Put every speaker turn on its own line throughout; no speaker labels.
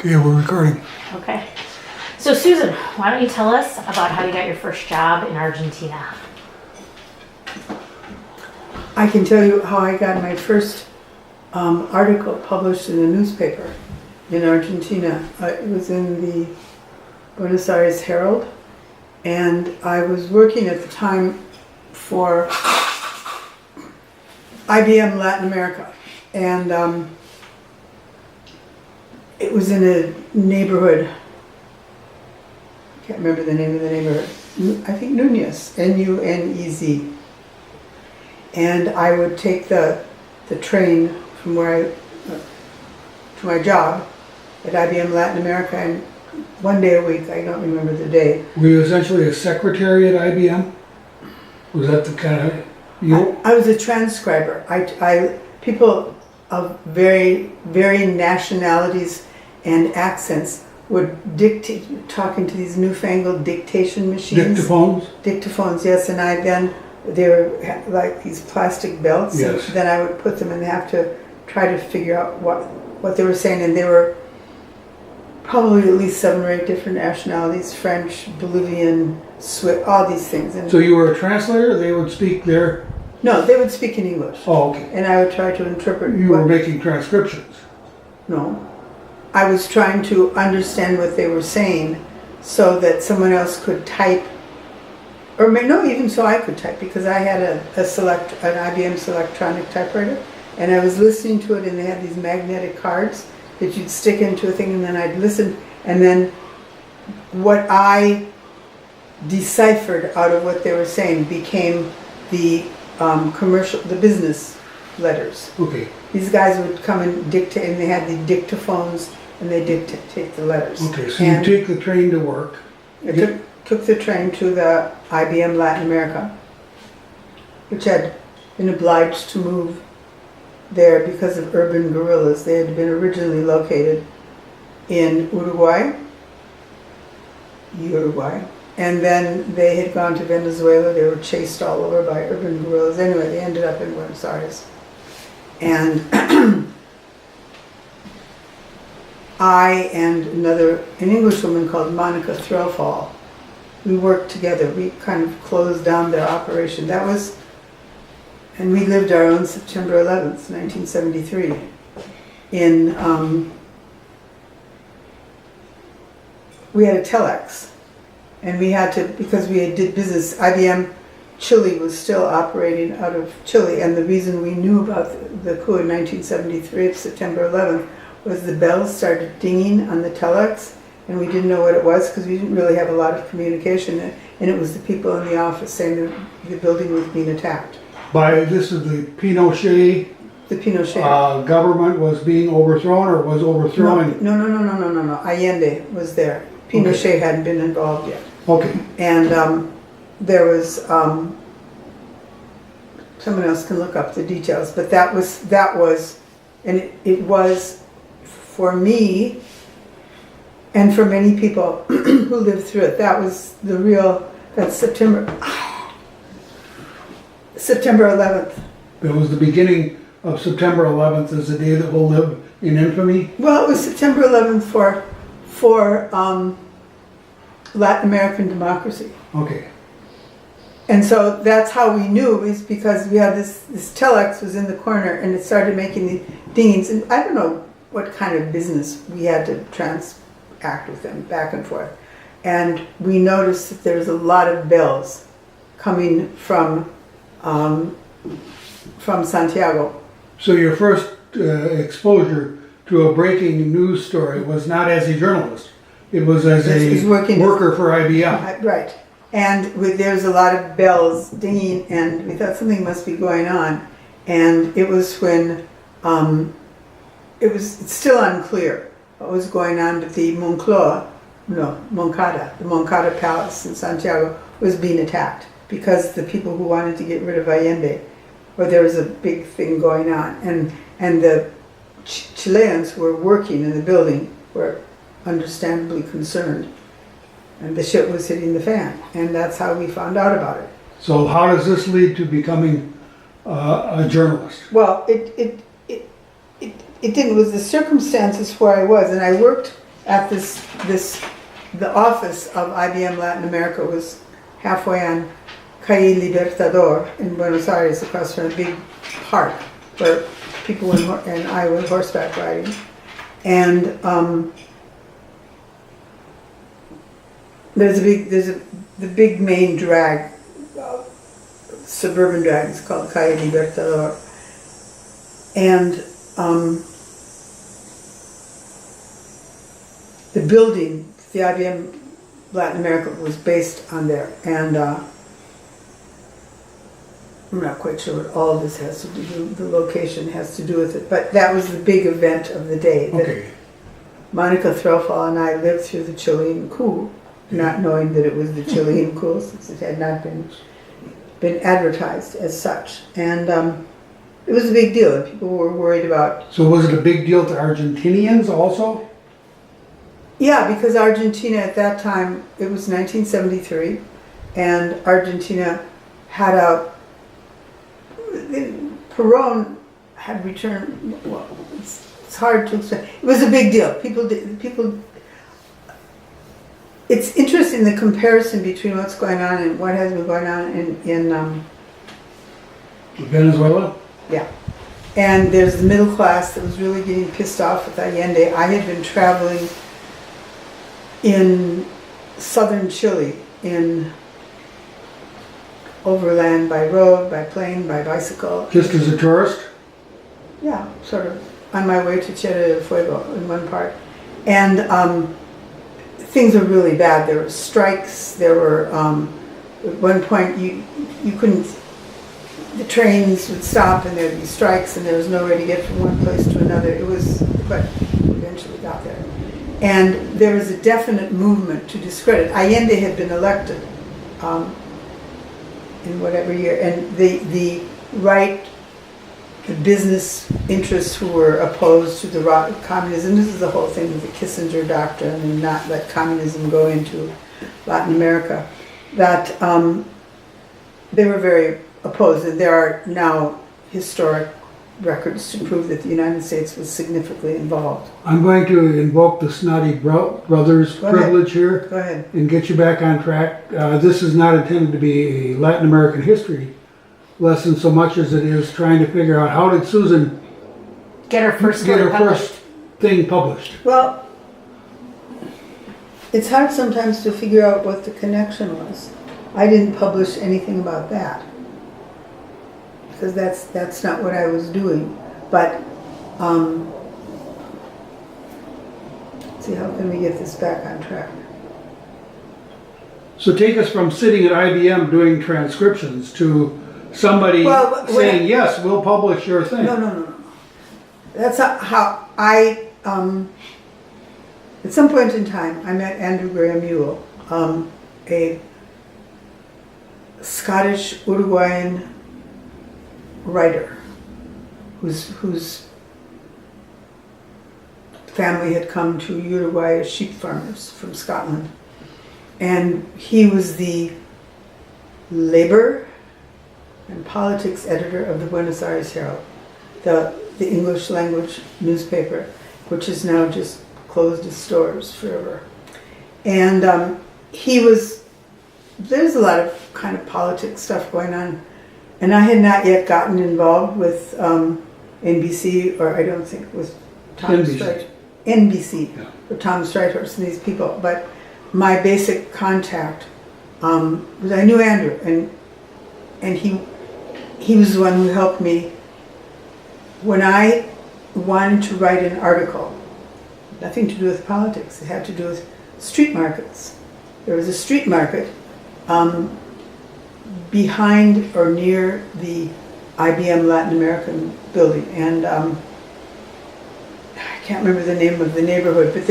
Okay, we're recording.
Okay. So Susan, why don't you tell us about how you got your first job in Argentina?
I can tell you how I got my first article published in a newspaper in Argentina. It was in the Buenos Aires Herald, and I was working at the time for IBM Latin America, and it was in a neighborhood. I can't remember the name of the neighborhood. I think Nunez, N-U-N-E-Z. And I would take the train from where to my job at IBM Latin America, and one day a week, I don't remember the day.
Were you essentially a secretary at IBM? Was that the kind of
I was a transcriber. People of varying nationalities and accents would dictate, talking to these newfangled dictation machines.
Dictaphones?
Dictaphones, yes, and they were like these plastic belts.
Yes.
And then I would put them and have to try to figure out what they were saying, and they were probably at least 7 or 8 different nationalities: French, Bolivian, Swiss, all these things. And
So you were a translator? They would speak their...
no, they would speak in English.
Oh, okay.
And I would try to interpret.
You were making transcriptions?
No. I was trying to understand what they were saying so that someone else could type, or no, even so I could type, because I had an IBM Selectronic typewriter, and I was listening to it, and they had these magnetic cards that you'd stick into a thing, and then I'd listen, and then what I deciphered out of what they were saying became the the business letters.
Okay.
These guys would come and dictate, and they had the dictaphones, and they dictate the letters.
Okay, so you take the train to work.
I took the train to the IBM Latin America, which had been obliged to move there because of urban guerrillas. They had been originally located in Uruguay, and then they had gone to Venezuela. They were chased all over by urban guerrillas. Anyway, they ended up in Buenos Aires. And I and an Englishwoman called Monica Threlfall, we worked together. We kind of closed down their operation. And we lived our own September 11th, 1973, we had a telex, and we had to, because we did business, IBM Chile was still operating out of Chile, and the reason we knew about the coup in 1973 of September 11th was the bells started dinging on the telex, and we didn't know what it was because we didn't really have a lot of communication, and it was the people in the office saying that the building was being attacked.
This is the Pinochet...
The Pinochet.
Government was being overthrown, or was overthrown?
No. Allende was there. Pinochet hadn't been involved yet.
Okay.
And there was, someone else can look up the details, but that was, and it was for me and for many people who lived through it. That was that's September 11th.
That was the beginning of September 11th as the day that will live in infamy?
Well, it was September 11th for Latin American democracy.
Okay.
And so that's how we knew, is because we had this telex was in the corner, and it started making the dingings, and I don't know what kind of business we had to transact with them back and forth. And we noticed that there was a lot of bells coming from Santiago.
So your first exposure to a breaking news story was not as a journalist. It was as a worker for IBM.
Right. And there's a lot of bells dinging, and we thought something must be going on. And it was when, it's still unclear what was going on, but the Moncada, the Moncada Palace in Santiago was being attacked because the people who wanted to get rid of Allende, or there was a big thing going on. And the Chileans who were working in the building were understandably concerned. And the shit was hitting the fan, and that's how we found out about it.
So how does this lead to becoming a journalist?
Well, it didn't. It was the circumstances where I was, and I worked at the office of IBM Latin America was halfway on Calle Libertador in Buenos Aires, across from a big park where people and I went horseback riding. And the big main drag, suburban drag, is called Calle Libertador. And the building, the IBM Latin America, was based on there. And I'm not quite sure what all this has to do, the location has to do with it, but that was the big event of the day.
Okay.
Monica Threlfall and I lived through the Chilean coup, not knowing that it was the Chilean coup, since it had not been advertised as such. And it was a big deal, and people were worried about...
So was it a big deal to Argentinians also?
Yeah, because Argentina at that time, it was 1973, and Argentina had Perón had returned. Well, it's hard to explain. It was a big deal. People. It's interesting, the comparison between what's going on and what has been going on in
Venezuela?
Yeah. And there's the middle class that was really getting pissed off with Allende. I had been traveling in southern Chile, in overland, by road, by plane, by bicycle.
Just as a tourist?
Yeah, sort of on my way to Tierra del Fuego in one part. And things were really bad. There were strikes. There were, at one point you couldn't, the trains would stop and there'd be strikes and there was no way to get from one place to another. It was, but we eventually got there. And there was a definite movement to discredit. Allende had been elected in whatever year, and the right, the business interests who were opposed to the communism, this is the whole thing with the Kissinger doctrine and not let communism go into Latin America, that they were very opposed, and there are now historic records to prove that the United States was significantly involved.
I'm going to invoke the Snotty Brothers privilege here.
Go ahead.
And get you back on track. This is not intended to be a Latin American history lesson so much as it is trying to figure out how did Susan
get her first
thing published.
Well, it's hard sometimes to figure out what the connection was. I didn't publish anything about that, because that's not what I was doing. But see, how can we get this back on track?
So take us from sitting at IBM doing transcriptions to somebody saying, yes, we'll publish your thing.
No. That's how I, at some point in time, I met Andrew Graham Ewell, a Scottish Uruguayan writer whose family had come to Uruguay as sheep farmers from Scotland. And he was the labor and politics editor of the Buenos Aires Herald, the English language newspaper, which is now just closed its doors forever. And there's a lot of kind of politics stuff going on. And I had not yet gotten involved with NBC, or I don't think with Tom Streit. NBC, yeah. Or Tom Streithorst and these people. But my basic contact was, I knew Andrew, and he was the one who helped me when I wanted to write an article. Nothing to do with politics. It had to do with street markets. There was a street market behind or near the IBM Latin American building, and I can't remember the name of the neighborhood, but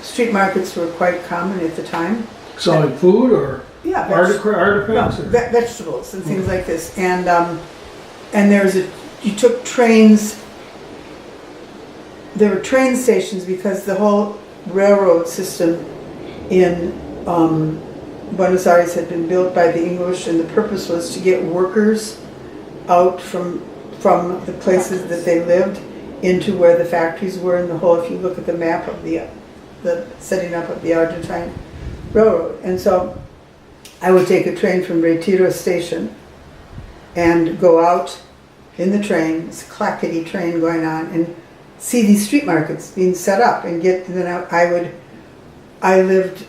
street markets were quite common at the time.
Selling food or artifacts?
No, vegetables and things like this. And you took trains. There were train stations because the whole railroad system in Buenos Aires had been built by the English, and the purpose was to get workers out from the places that they lived into where the factories were. And the whole, if you look at the map of the the setting up of the Argentine Railroad. And so I would take a train from Retiro Station and go out in the train, this clackety train going on, and see these street markets being set up and I lived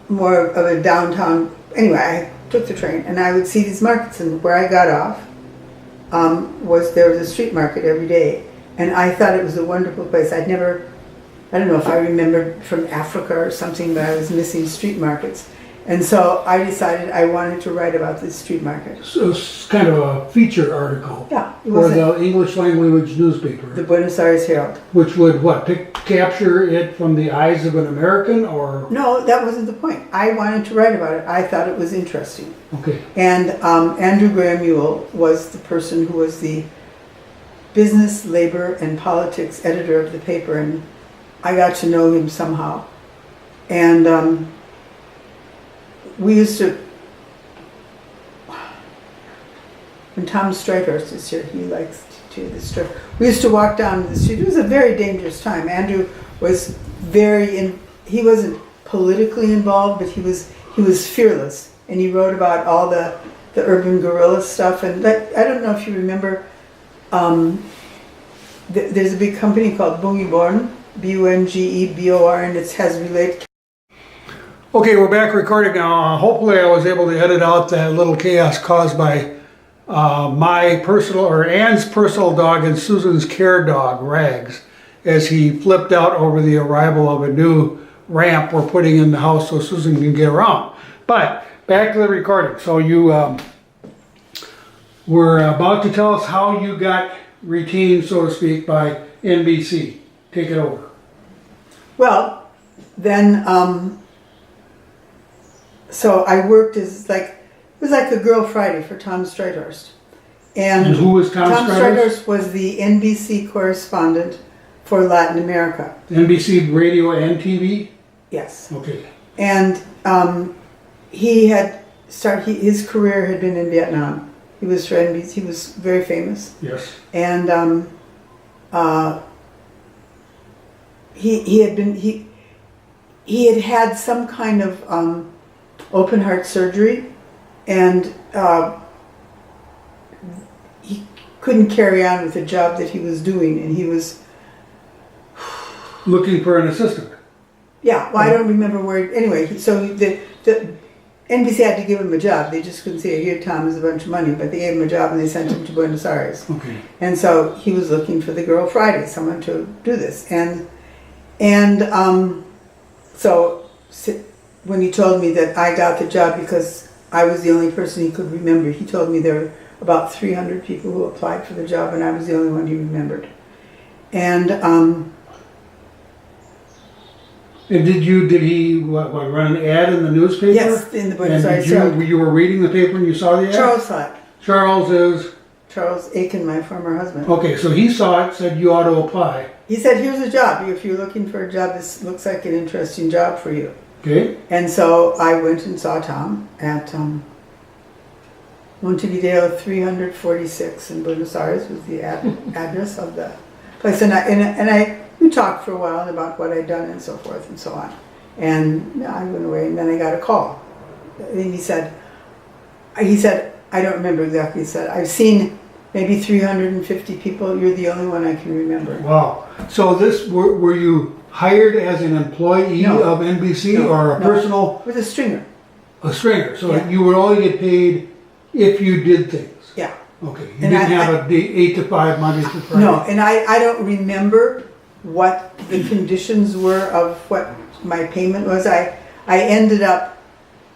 more of a downtown, anyway, I took the train and I would see these markets, and where I got off there was a street market every day, and I thought it was a wonderful place. I don't know if I remembered from Africa or something, but I was missing street markets. And so I decided I wanted to write about this street market.
So it's kind of a feature article.
Yeah. It
For
was
the English language newspaper.
the Buenos Aires Herald.
Which would capture it from the eyes of an American, or?
No, that wasn't the point. I wanted to write about it. I thought it was interesting.
Okay.
And Andrew Graham Ewell was the person who was the business, labor, and politics editor of the paper, and I got to know him somehow. And we used to, when Tom Streithorst is here, he likes to do this story. We used to walk down the street. It was a very dangerous time. Andrew was he wasn't politically involved, but he was fearless, and he wrote about all the urban guerrilla stuff. And I don't know if you remember, there's a big company called Bungeborn, Bungebor, and it has related.
Okay, we're back recording now. Hopefully I was able to edit out that little chaos caused by my personal, or Ann's personal dog and Susan's care dog, Rags, as he flipped out over the arrival of a new ramp we're putting in the house so Susan can get around. But back to the recording. So you were about to tell us how you got retained, so to speak, by NBC. Take it over.
Well, then, so I worked as it was like a Girl Friday for Tom Streithorst.
And who was Tom Streithorst?
Streithorst was the NBC correspondent for Latin America.
NBC radio and TV?
Yes.
Okay.
And he had his career had been in Vietnam. He was for NBC. He was very famous.
Yes.
And he had some kind of open heart surgery, and he couldn't carry on with the job that he was doing, and he was
looking for an assistant.
Yeah, well, I don't remember where. Anyway, so the NBC had to give him a job. They just couldn't say, "Here, Tom, is a bunch of money," but they gave him a job and they sent him to Buenos Aires.
Okay.
And so he was looking for the Girl Friday, someone to do this, and so when he told me that I got the job because I was the only person he could remember, he told me there were about 300 people who applied for the job, and I was the only one he remembered. And
did he run an ad in the newspaper?
Yes, in the Buenos Aires.
You were reading the paper and you saw the ad?
Charles saw it.
Charles is?
Charles Aiken, my former husband.
Okay, so he saw it, said you ought to apply.
He said, "Here's a job. If you're looking for a job, this looks like an interesting job for you."
Okay.
And so I went and saw Tom at Montevideo 346 in Buenos Aires was the address of the place. And we talked for a while about what I'd done and so forth and so on. And I went away, and then I got a call. And he said, I don't remember exactly. He said, "I've seen maybe 350 people. You're the only one I can remember."
Wow. So were you hired as an employee of NBC or a personal?
With a stringer.
A stringer. So
Yeah.
you would only get paid if you did things.
Yeah.
Okay. You didn't have a 8 to 5 Monday to Friday.
No, and I don't remember what the conditions were of what my payment was. I ended up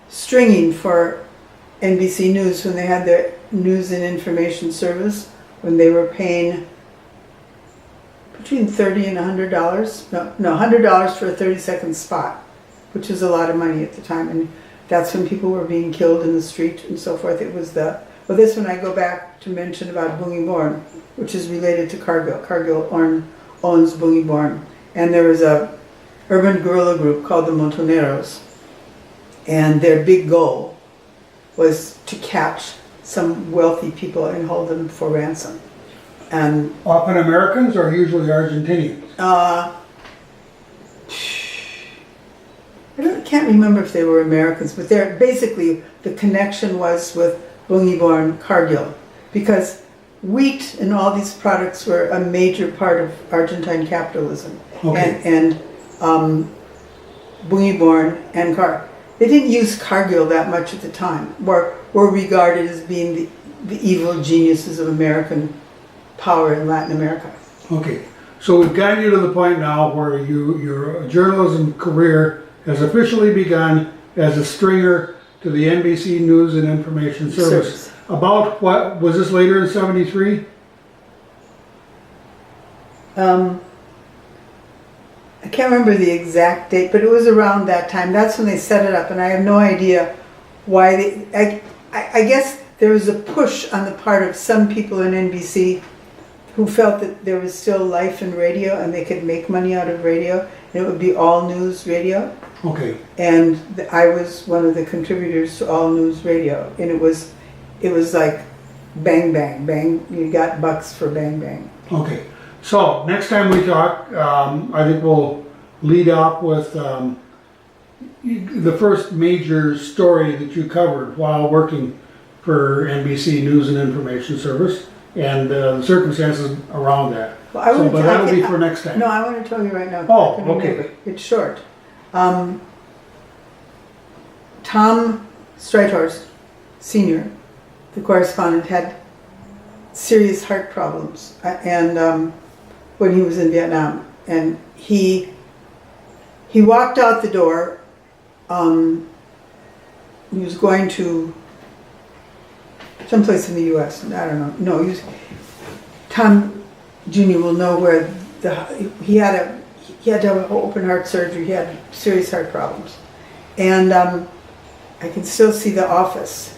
stringing for NBC News when they had their news and information service, when they were paying between $30 and $100. No, $100 for a 30-second spot, which was a lot of money at the time. And that's when people were being killed in the street and so forth. It was this one I go back to mention about Bungeborn, which is related to Cargill. Cargill owns Bungeborn. And there was a urban guerrilla group called the Montoneros. And their big goal was to catch some wealthy people and hold them for ransom. And
often Americans or usually Argentinians?
can't remember if they were Americans, but they're basically, the connection was with Bungiborn Cargill, because wheat and all these products were a major part of Argentine capitalism.
Okay.
And Bungiborn and they didn't use Cargill that much at the time, were regarded as being the evil geniuses of American power in Latin America.
Okay, so we've gotten you to the point now where your journalism career has officially begun as a stringer to the NBC News and Information Service. About what, was this later in 73?
I can't remember the exact date, but it was around that time. That's when they set it up, and I have no idea why I guess there was a push on the part of some people in NBC who felt that there was still life in radio and they could make money out of radio, and it would be all news radio.
Okay.
And I was one of the contributors to all news radio, and it was like bang bang bang. You got bucks for bang bang.
Okay. So next time we talk, I think we'll lead up with the first major story that you covered while working for NBC News and Information Service, and the circumstances around that.
Well,
but that'll be for next time.
No, I want to tell you right now.
Oh,
I can
okay.
remember. It's short. Tom Streithorst, Sr., the correspondent, had serious heart problems, and when he was in Vietnam, and he walked out the door. He was going to someplace in the U.S. I don't know. No, Tom Jr. will know where he had to have open heart surgery. He had serious heart problems, and I can still see the office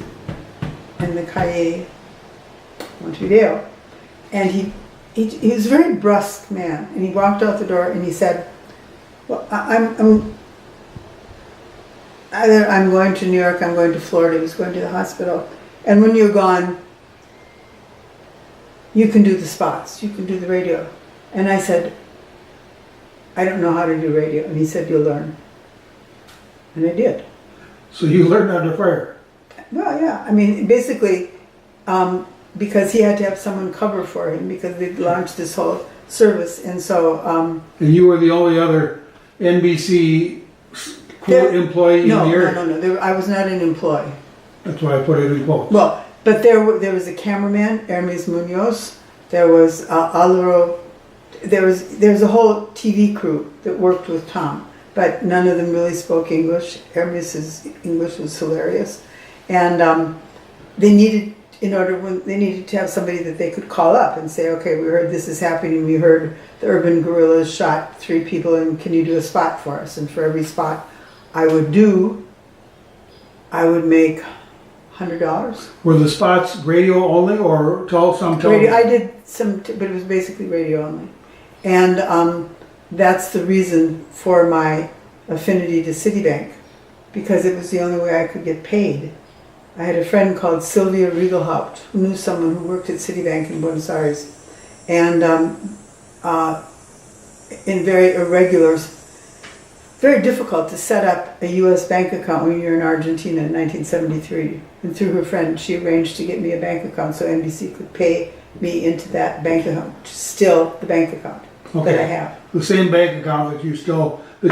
in the Calle Montevideo, and he was a very brusque man, and he walked out the door and he said, "Well, I'm going to New York. I'm going to Florida." He was going to the hospital. "And when you're gone, you can do the spots, you can do the radio." And I said, "I don't know how to do radio." And he said, "You'll learn." And I did.
So you learned how to fire.
Well, yeah. I mean, basically, because he had to have someone cover for him because they'd launched this whole service. And so...
and you were the only other NBC employee in the area?
No. I was not an employee.
That's why I put it in quotes.
Well, but there was a cameraman, Hermes Munoz. There was Alvaro. There was a whole TV crew that worked with Tom, but none of them really spoke English. Hermes's English was hilarious, and they needed to have somebody that they could call up and say, "Okay, we heard this is happening. We heard the urban guerrillas shot 3 people, and can you do a spot for us?" And for every spot I would make $100.
Were the spots radio only or some television?
Radio. I did some, but it was basically radio only. And that's the reason for my affinity to Citibank, because it was the only way I could get paid. I had a friend called Sylvia Riegelhaupt who knew someone who worked at Citibank in Buenos Aires, and in very irregular, very difficult to set up a U.S. bank account when you're in Argentina in 1973. And through her friend, she arranged to get me a bank account so NBC could pay me into that bank account, which is still the bank account that I have.
The same bank account that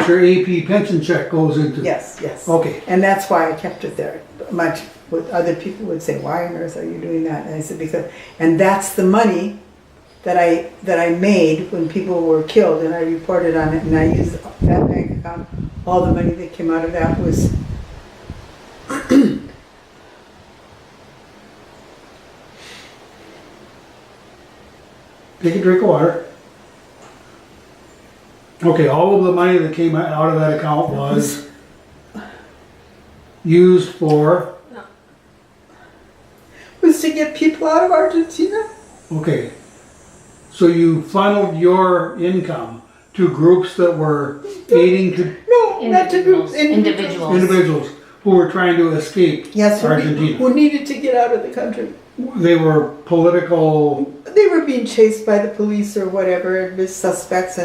your AP pension check goes into?
Yes.
Okay.
And that's why I kept it there. Much what other people would say, "Why on earth are you doing that?" And I said, and that's the money that I made when people were killed, and I reported on it, and I used that bank account. All the money that came out of that was
Take a drink of water. Okay, all of the money that came out of that account was used for?
Was to get people out of Argentina.
Okay. So you funneled your income to groups that were aiding to...
No, not to groups.
Individuals who were trying to escape Argentina.
Who needed to get out of the country.
They were political...
They were being chased by the police or whatever, as suspects,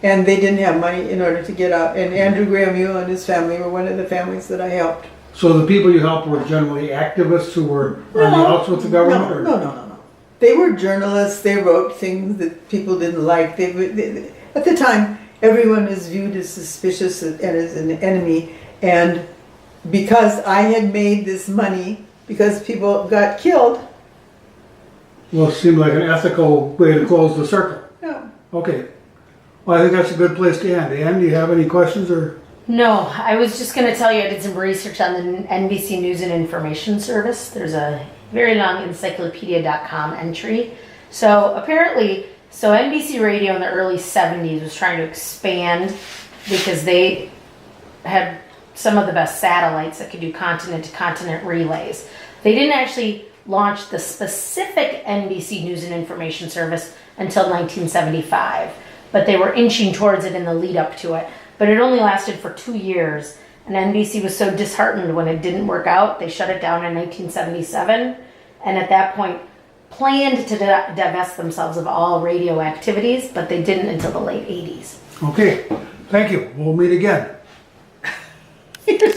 and they didn't have money in order to get out. And Andrew Graham Mule and his family were one of the families that I helped.
So the people you helped were generally activists who were on the outs with the government? or-
No. They were journalists. They wrote things that people didn't like. At the time, everyone was viewed as suspicious and as an enemy. And because I had made this money, because people got killed,
Well, it seemed like an ethical way to close the circle.
no.
Okay. Well, I think that's a good place to end. Ann, do you have any questions or?
No, I was just going to tell you I did some research on the NBC News and Information Service. There's a very long encyclopedia.com entry. So apparently, NBC Radio in the early 70s was trying to expand because they had some of the best satellites that could do continent-to-continent relays. They didn't actually launch the specific NBC News and Information Service until 1975, but they were inching towards it in the lead up to it. But it only lasted for 2 years, and NBC was so disheartened when it didn't work out, they shut it down in 1977, and at that point planned to divest themselves of all radio activities, but they didn't until the late 80s.
Okay, thank you. We'll meet again.
You're